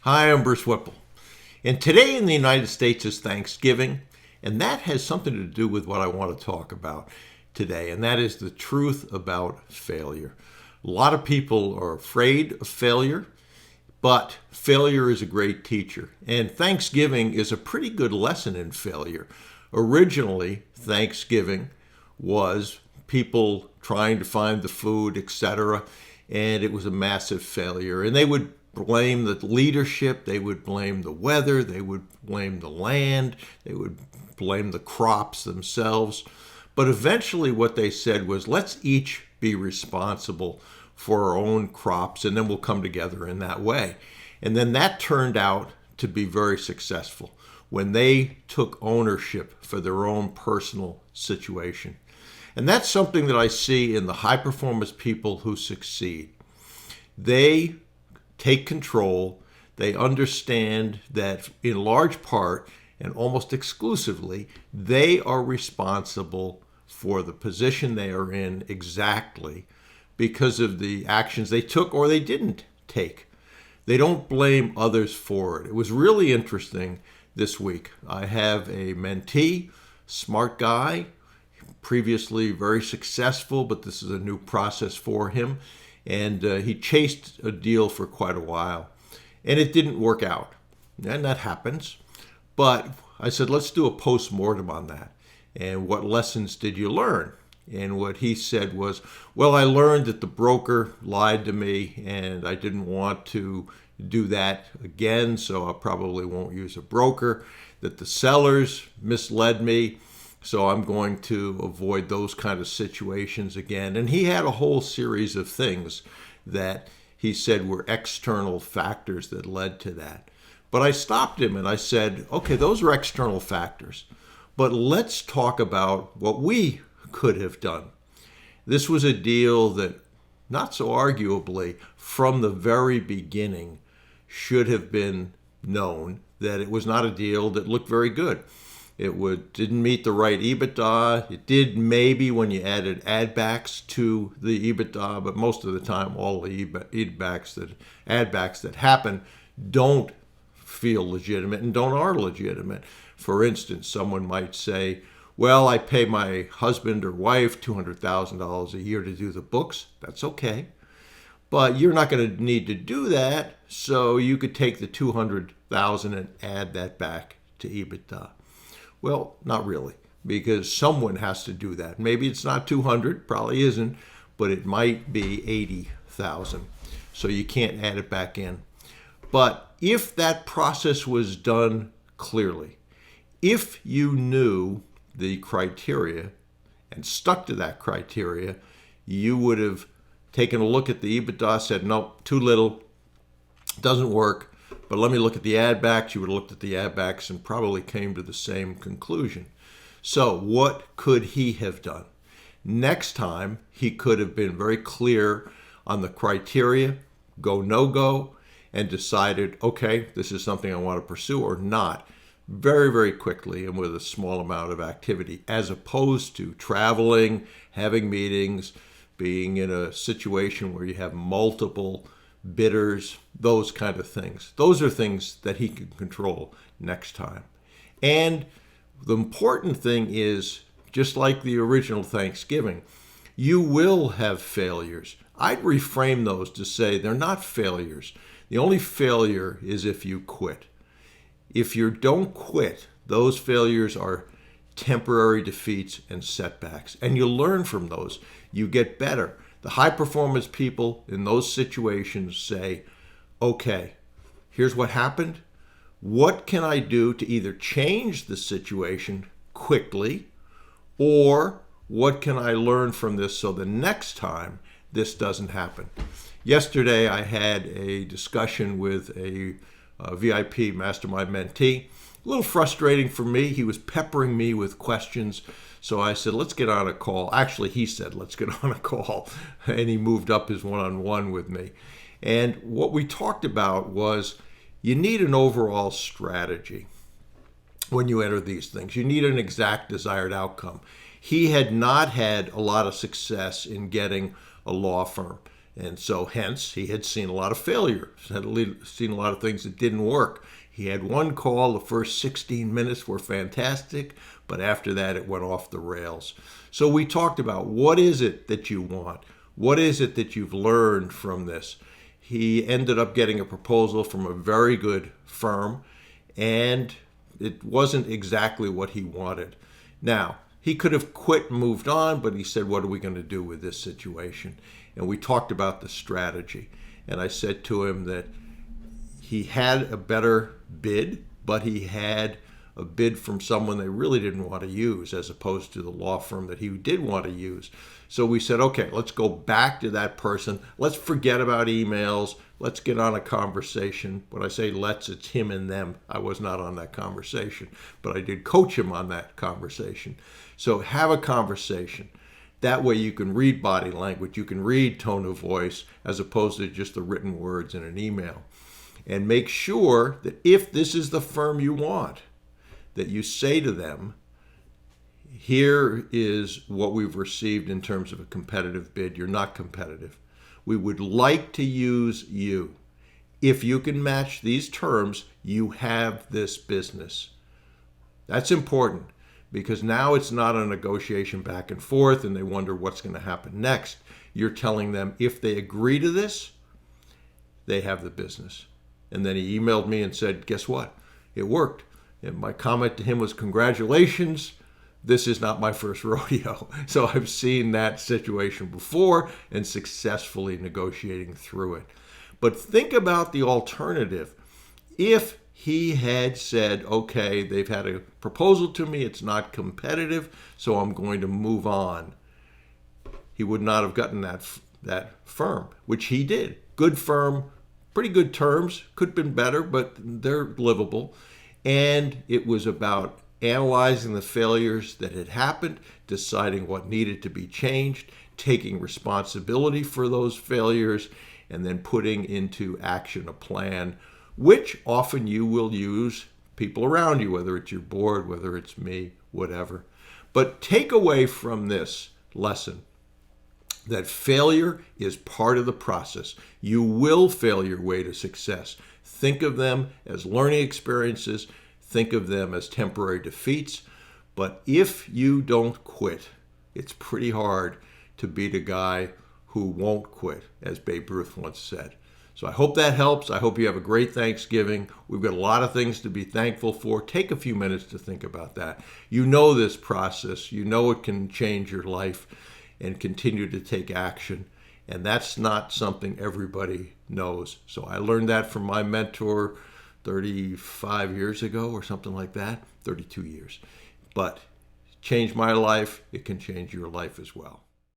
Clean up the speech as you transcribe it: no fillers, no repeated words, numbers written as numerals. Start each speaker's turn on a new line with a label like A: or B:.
A: Hi, I'm Bruce Whipple. And today in the United States is Thanksgiving, and that has something to do with what I want to talk about today, and that is the truth about failure. A lot of people are afraid of failure, but failure is a great teacher, and Thanksgiving is a pretty good lesson in failure. Originally, Thanksgiving was people trying to find the food, etc., and it was a massive failure. And they would blame the leadership, they would blame the weather, they would blame the land, they would blame the crops themselves. But eventually what they said was, let's each be responsible for our own crops, and then we'll come together in that way. And then that turned out to be very successful when they took ownership for their own personal situation. And that's something that I see in the high performance people who succeed. They take control. They understand that in large part and almost exclusively, they are responsible for the position they are in exactly because of the actions they took or they didn't take. They don't blame others for it. It was really interesting this week. I have a mentee, smart guy, previously very successful, but this is a new process for him. And he chased a deal for quite a while, and it didn't work out. And that happens. But I said, let's do a post-mortem on that. And what lessons did you learn? And what he said was, well, I learned that the broker lied to me, and I didn't want to do that again, so I probably won't use a broker. That the sellers misled me, so I'm going to avoid those kind of situations again. And he had a whole series of things that he said were external factors that led to that. But I stopped him and I said, okay, those are external factors, but let's talk about what we could have done. This was a deal that, not so arguably, from the very beginning, should have been known that it was not a deal that looked very good. It didn't meet the right EBITDA. It did maybe when you added add backs to the EBITDA, but most of the time all the add backs that happen don't feel legitimate and don't are legitimate. For instance, someone might say, well, I pay my husband or wife $200,000 a year to do the books. That's okay. But you're not going to need to do that, so you could take the $200,000 and add that back to EBITDA. Well, not really, because someone has to do that. Maybe it's not 200, probably isn't, but it might be 80,000. So you can't add it back in. But if that process was done clearly, if you knew the criteria and stuck to that criteria, you would have taken a look at the EBITDA, said, nope, too little, doesn't work. But let me look at the add backs. You would have looked at the add backs and probably came to the same conclusion. So what could he have done? Next time, he could have been very clear on the criteria, go, no go, and decided, okay, this is something I want to pursue or not, very, very quickly and with a small amount of activity, as opposed to traveling, having meetings, being in a situation where you have multiple bidders, those kind of things. Those are things that he can control next time. And the important thing is, just like the original Thanksgiving, you will have failures. I'd reframe those to say they're not failures. The only failure is if you quit. If you don't quit, those failures are temporary defeats and setbacks. And you learn from those. You get better. The high performance people in those situations say, okay, here's what happened. What can I do to either change the situation quickly, or what can I learn from this so the next time this doesn't happen? Yesterday, I had a discussion with a VIP mastermind mentee. A little frustrating for me. He was peppering me with questions. So I said, let's get on a call. Actually, he said, let's get on a call. And he moved up his one-on-one with me. And what we talked about was you need an overall strategy when you enter these things. You need an exact desired outcome. He had not had a lot of success in getting a law firm. And so hence he had seen a lot of failure, had seen a lot of things that didn't work. He had one call, the first 16 minutes were fantastic, but after that it went off the rails. So we talked about what is it that you want? What is it that you've learned from this? He ended up getting a proposal from a very good firm, and it wasn't exactly what he wanted. Now, he could have quit and moved on, but he said, what are we going to do with this situation? And we talked about the strategy. And I said to him that he had a better bid, but he had a bid from someone they really didn't want to use, as opposed to the law firm that he did want to use. So we said, okay, let's go back to that person. Let's forget about emails. Let's get on a conversation. When I say let's, it's him and them. I was not on that conversation, but I did coach him on that conversation. So have a conversation. That way you can read body language. You can read tone of voice as opposed to just the written words in an email. And make sure that if this is the firm you want, that you say to them, here is what we've received in terms of a competitive bid. You're not competitive. We would like to use you. If you can match these terms, you have this business. That's important because now it's not a negotiation back and forth and they wonder what's going to happen next. You're telling them if they agree to this, they have the business. And then he emailed me and said, guess what? It worked. And my comment to him was, congratulations. This is not my first rodeo. So I've seen that situation before and successfully negotiating through it. But think about the alternative. If he had said, okay, they've had a proposal to me, it's not competitive, so I'm going to move on, he would not have gotten that firm, which he did. Good firm, pretty good terms, could have been better, but they're livable. And it was about analyzing the failures that had happened, deciding what needed to be changed, taking responsibility for those failures, and then putting into action a plan, which often you will use people around you, whether it's your board, whether it's me, whatever. But take away from this lesson that failure is part of the process. You will fail your way to success. Think of them as learning experiences. Think of them as temporary defeats. But if you don't quit, it's pretty hard to beat a guy who won't quit, as Babe Ruth once said. So I hope that helps. I hope you have a great Thanksgiving. We've got a lot of things to be thankful for. Take a few minutes to think about that. You know this process. You know it can change your life and continue to take action. And that's not something everybody knows. So I learned that from my mentor 35 years ago or something like that, 32 years. But changed my life. It can change your life as well.